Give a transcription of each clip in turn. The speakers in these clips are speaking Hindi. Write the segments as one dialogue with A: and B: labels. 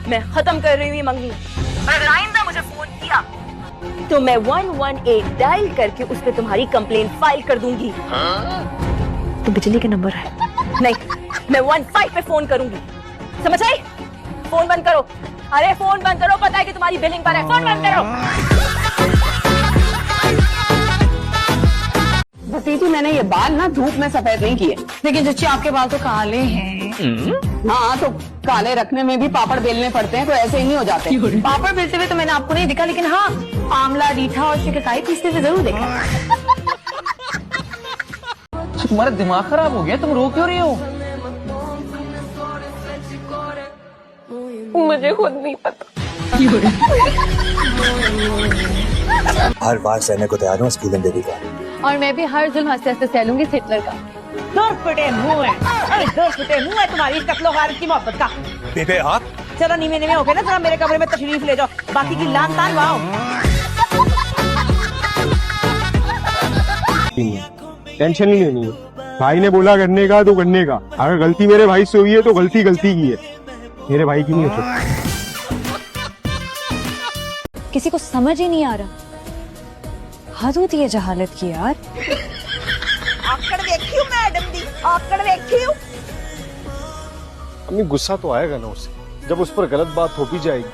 A: मैं खत्म कर रही हूँ ये मंगनी। और अगर आइंदा मुझे फोन किया तो मैं 118 डायल करके उस पे तुम्हारी कंप्लेंट फाइल कर दूंगी। तो बिजली के नंबर है नहीं, मैं 15 पे फोन करूंगी, समझ आई? फोन बंद करो। अरे फोन बंद करो, पता है कि तुम्हारी बिलिंग पर है। फोन बंद करो।
B: भतीजी, मैंने ये बाल ना धूप में सफेद नहीं किए।
C: लेकिन चच्ची आपके बाल तो काले हैं।
B: हाँ, तो काले रखने में भी पापड़ बेलने पड़ते हैं, तो ऐसे ही नहीं हो जाते।
C: पापड़ बेलते हुए तो मैंने आपको नहीं दिखा, लेकिन हाँ आंवला, रीठा और शिकाकाई पीसते हुए जरूर देखा।
D: तुम्हारा दिमाग खराब हो गया, तुम रो क्यों रही हो?
C: मुझे खुद नहीं पता।
E: हर बार सहने को तैयार हूँ स्कूल बेबी का।
C: और मैं भी हर जुल्म हंसते हंसते सह लूंगी हिटलर का।
A: 2 फुटे मुंह है, अरे 2 फुटे मुंह है तुम्हारी कत्लो गारत की मोहब्बत का।
E: बेबे आप
A: चलो नीवे नीवे हो गए ना, जरा मेरे कमरे में तशरीफ ले जाओ, बाकी की लान तान वाओ।
F: टेंशन ही लेनी है। भाई ने बोला करने का तो करने का। अगर गलती मेरे भाई से हुई है तो गलती की है, मेरे भाई की नहीं हो सकती।
C: किसी को समझ ही नहीं आ रहा। हद होती है जहालत की यार।
A: आकड़ देखी हूँ मैडम दी, आकड़ देखी हूँ।
F: अम्मी गुस्सा तो आएगा ना उसे, जब उस पर गलत बात हो भी जाएगी।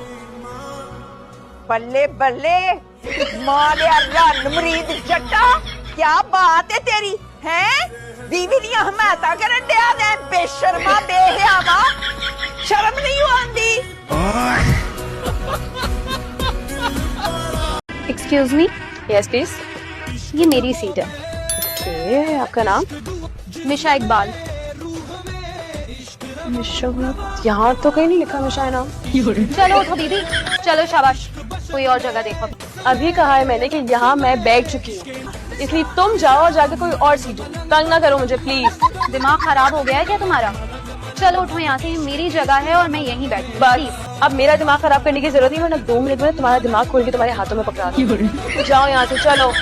A: बल्ले बल्ले मारे रन मरीद जट्टा, क्या बात है तेरी, हैं? बीवी दी हमायता करन दिया दे, बेशर्मा बेहयावा, शर्म नहीं आंदी?
C: Excuse me.
A: Yes please.
C: ये मेरी सीट है।
A: ओके, आपका नाम?
C: मिशा इकबाल।
A: यहाँ तो कहीं नहीं लिखा मिशा नाम।
C: चलो उठो दीदी, चलो शाबाश, कोई और जगह देखो।
A: अभी कहा है मैंने कि यहाँ मैं बैठ चुकी हूँ, इसलिए तुम जाओ और जाके कोई और सीट लो। तंग ना करो मुझे प्लीज।
C: दिमाग खराब हो गया है क्या तुम्हारा? चलो उठो यहाँ से, ये मेरी जगह है और मैं यहीं बैठूं।
A: बस अब मेरा दिमाग खराब करने की जरूरत नहीं, वरना 2 मिनट में तुम्हारा दिमाग खोल के तुम्हारे हाथों में पकड़ा दूंगी। जाओ यहाँ से, चलो।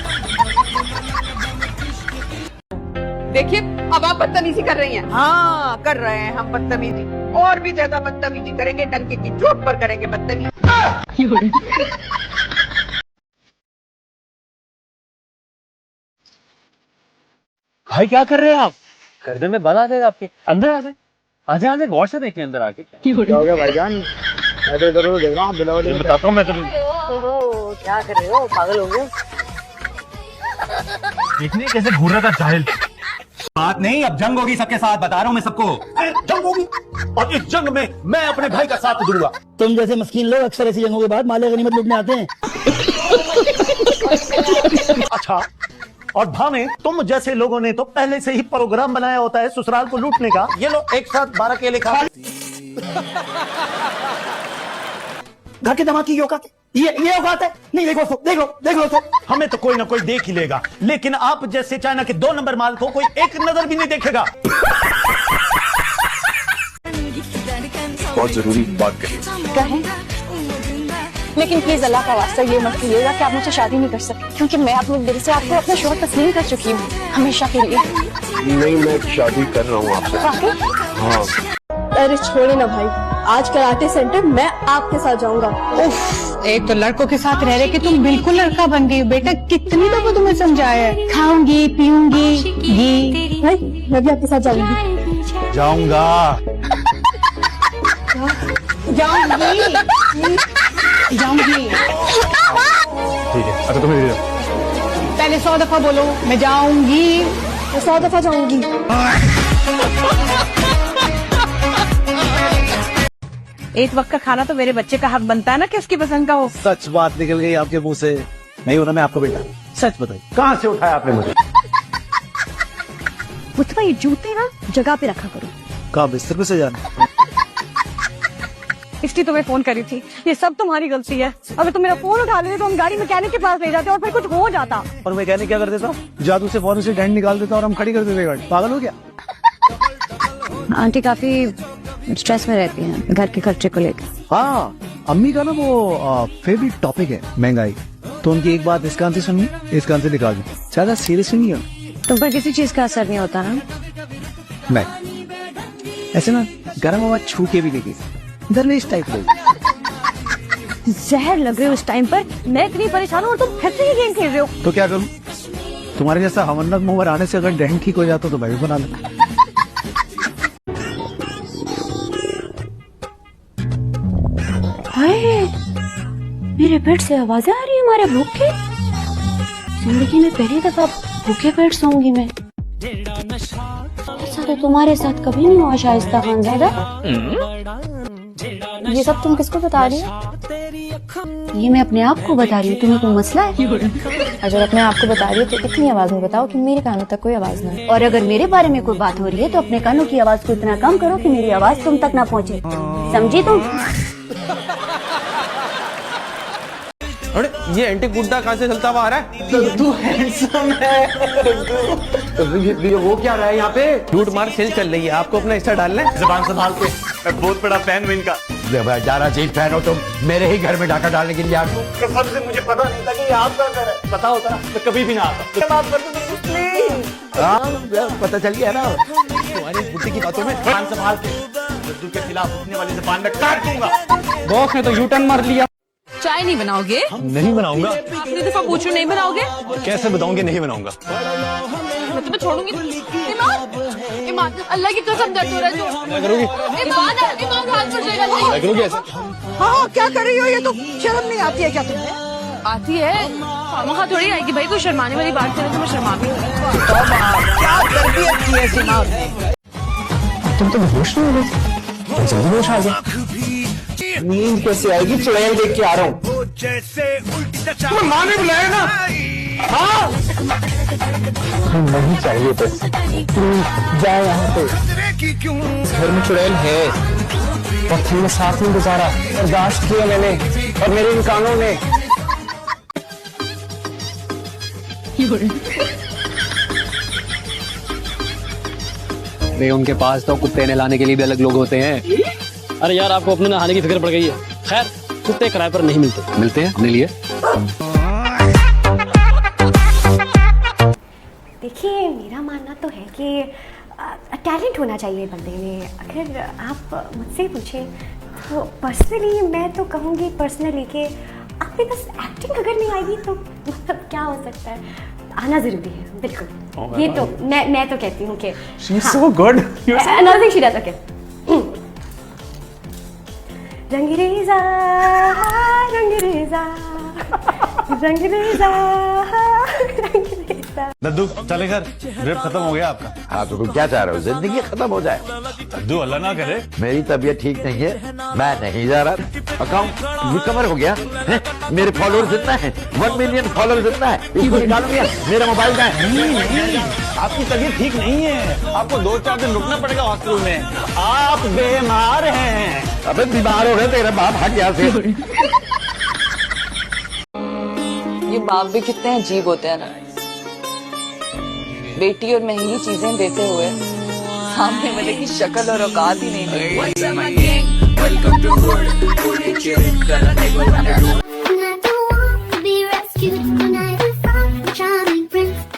B: देखिए, अब आप बदतमीजी कर रही हैं।
A: हाँ कर रहे हैं हम बदतमीजी, और भी ज्यादा बदतमीजी करेंगे, डंके की चोट पर करेंगे बदतमीजी।
D: भाई क्या कर रहे हैं आप? गर्दन में बाल आ जाएगा आपके। अंदर आ जाए, आधे गौर से देखें अंदर आके।
F: क्या हो गया भाईजान? मैं तो इधर देख रहा हूँ,
D: बताता हूँ मैं तुम्हें।
A: क्या कर रहे हो, पागल हो गए?
D: देखने कैसे घूर रहा था जाहिल।
E: बात नहीं, अब जंग होगी सबके साथ, बता रहा हूँ मैं सबको।
D: जंग होगी, और इस जंग में मैं अपने भाई का साथ दूंगा।
G: तुम जैसे मस्कीन लोग अक्सर ऐसी जंगों के बाद माले गनीमत लूटने आते हैं।
E: अच्छा, और भावे तुम जैसे लोगों ने तो पहले से ही प्रोग्राम बनाया होता है ससुराल को लूटने का। ये लो एक साथ 12 केले खा।
G: घर के दामाद की ये औकात है, ये औकात है। नहीं, देख लो तो।
E: हमें तो कोई ना कोई देख ही लेगा, लेकिन आप जैसे चाइना के 2 नंबर माल को कोई एक नजर भी नहीं देखेगा।
F: बहुत जरूरी बात कही।
C: कहें, लेकिन प्लीज अल्लाह का वास्ता ये मत कीजिएगा कि आप मुझसे शादी नहीं कर सकते, क्योंकि मैं अपने दिल से आपको अपना शौहर तस्लीम कर चुकी हूँ हमेशा के लिए।
F: नहीं, मैं शादी कर रहा हूँ आपसे। हाँ।
H: अरे छोड़े ना भाई, आज कराटे सेंटर मैं आपके साथ जाऊंगा।
C: एक तो लड़कों के साथ रह रहे कि तुम बिल्कुल लड़का बन गई हो। बेटा कितनी दफा तुम्हें समझाया है, खाऊंगी पीऊंगी घी।
H: भाई मैं भी आपके साथ जाऊंगी।
E: जाऊंगा।
C: जाऊंगी।
F: ठीक है, अच्छा तुम्हें दे दो।
C: पहले 100 दफा बोलो, मैं जाऊंगी।
H: मैं 100 दफा जाऊंगी।
A: एक वक्त का खाना तो मेरे बच्चे का हक बनता है ना कि उसकी पसंद का हो।
G: सच बात निकल गई आपके मुंह से। नहीं होना मैं आपको बेटा, सच बताइए
E: कहाँ से उठाया आपने मुझे?
H: मुझे ये जूते ना जगह पे रखा करो।
G: कहाँ बिस्तर पे से जाना?
H: इसलिए तुम्हें फोन करी थी, ये सब तुम्हारी गलती है। अगर तुम मेरा फोन उठा लेते तो हम गाड़ी मैकेनिक के पास ले जाते और फिर कुछ हो जाता।
G: और मैं कहने क्या कर देता, जादू से फोन से डैंड निकाल देता और हम खड़ी कर देते गाड़ी। पागल हो गया?
C: आंटी काफी स्ट्रेस में रहती हैं घर के खर्चे को लेकर।
G: हाँ, अम्मी का ना वो फेवरेट टॉपिक है महंगाई। तो उनकी एक बात इस कान से सुनिए, इस कान से निकाल दी। ज्यादा सीरियस नहीं है।
C: तुम पर किसी चीज का असर नहीं होता ना?
G: मैं ऐसे ना गर्म हवा छू के भी देखी, दरवेश टाइप लोग।
H: जहर लग रहे हो इस टाइम पर। मैं इतनी परेशान हूँ और तुम फिर से ये गेम खेल रहे हो।
G: तो क्या करूं? तुम्हारे जैसा हमन्नत मुंह आने से अगर डैंग ठीक हो जाता तो मैं भी बना लूं।
A: हाय, मेरे पेट से आवाजें आ रही है हमारे भूख की। जिंदगी में पहली दफा भूखे पेट सोऊंगी मैं। ऐसा तो तुम्हारे साथ कभी नहीं हुआ शाइस्ता खानज़ादा।
C: ये सब तुम किसको बता रही हो?
A: ये मैं अपने आप को बता रही हूँ, तुम्हें कोई मसला है?
C: अगर अपने आप को बता रही हो तो इतनी आवाज में बताओ कि मेरे कानों तक कोई आवाज ना हो।
A: और अगर मेरे बारे में कोई बात हो रही है तो अपने कानों की आवाज को इतना कम करो कि मेरी आवाज तुम तक ना पहुँचे। समझी तुम?
D: अरे ये एंटी गुड्डा कहाँ से चलता हुआ आ रहा है? तू हैंडसम है। तो वो क्या रहा है यहाँ पे? झूठ मार सेल चल रही है, आपको अपना हिस्सा डालना है।
E: जबान संभाल के, मैं बहुत बड़ा फैन हूँ इनका।
I: ज्यादा चीज फैन हो तुम मेरे ही घर में डाका डालने के लिए आ गए।
E: कसम से मुझे पता नहीं था कि ये आपका घर है। पता होता ना मैं कभी भी ना आता। माफ कर दो प्लीज।
I: पता चल गया ना
E: तुम्हारी बुद्धि की बातों में जबान संभाल के, लड्डू के खिलाफ उठने वाली जबान में काट दूंगा।
D: बॉस ने तो यू टर्न मार लिया।
C: चाय नहीं बनाओगे?
E: नहीं बनाऊंगा।
C: आखिरी दफा पूछो, नहीं बनाओगे?
E: कैसे बताऊंगी नहीं बनाऊंगा?
C: मैं तुम्हें छोड़ूंगी। ईमान, ईमान, अल्लाह की कसम दर्द हो रहा है जो।
E: क्या करोगी?
C: ईमान, ईमान हाथ पर जाएगा।
E: क्या करोगी ऐसे?
H: हाँ, क्या कर रही हो? ये तो शर्म नहीं आती है क्या तुम्हें?
C: आती है, खामखा थोड़ी आएगी भाई। कोई शर्माने वाली बात करे तो मैं शर्मा भी।
B: क्या तरबियत की है सिमा ने?
F: तुम तो होश नहीं हो गए, जल्दी होश आ गया। नींद कैसे आएगी? चुड़ैल देख के आ रहा हूँ। माँ ने बुलाया ना। हाँ नहीं चाहिए बस, जाए यहाँ पे। घर में चुड़ैल है, वक्त हमने साथ में गुजारा, बर्दाश्त किया मैंने और मेरे इन कानों ने।
D: नहीं, उनके पास तो कुत्ते नहलाने के लिए भी अलग लोग होते हैं। अरे यार, आपको अपने नहाने की फिक्र पड़ गई है। खैर, कुत्ते किराए पर नहीं मिलते। मिलते हैं अपने लिए।
J: देखिए, मेरा मानना तो है कि टैलेंट होना चाहिए बंदे में। अगर आप मुझसे पूछें तो पर्सनली मैं तो कहूँगी पर्सनली कि आप में बस एक्टिंग अगर नहीं आएगी तो मतलब क्या हो सकता है, आना ज़रूरी है। बिल्कुल, ये तो मैं तो कहती हूँ कि
D: So good.
J: Another thing she does, okay. रंगरेज़ा रंगरेज़ा रंगरेज़ा रंगरेज़ा।
E: Laddu चले घर, रेप खत्म हो गया आपका।
I: हाँ तो तुम क्या चाह रहे हो? जिंदगी खत्म हो जाए?
E: लड्डू अल्लाह ना करे।
I: मेरी तबीयत ठीक नहीं है, मैं नहीं जा रहा। अकाउंट रिकवर हो गया है? मेरे फॉलोअर्स जितना है, 1 मिलियन फॉलोअर्स जितना है, इसको निकाल दिया। मेरा मोबाइल का है।
E: नहीं, आपकी तबीयत ठीक नहीं है, आपको 2-4 दिन रुकना पड़ेगा हॉस्पिटल में। आप बीमार हैं।
I: अबे बीमार हो गए, तेरा बाप हट यहाँ से।
B: ये बाप भी कितने अजीब होते हैं ना। बेटी और महंगी चीजें देते हुए सामने वाले की शक्ल और औकात ही नहीं देखते।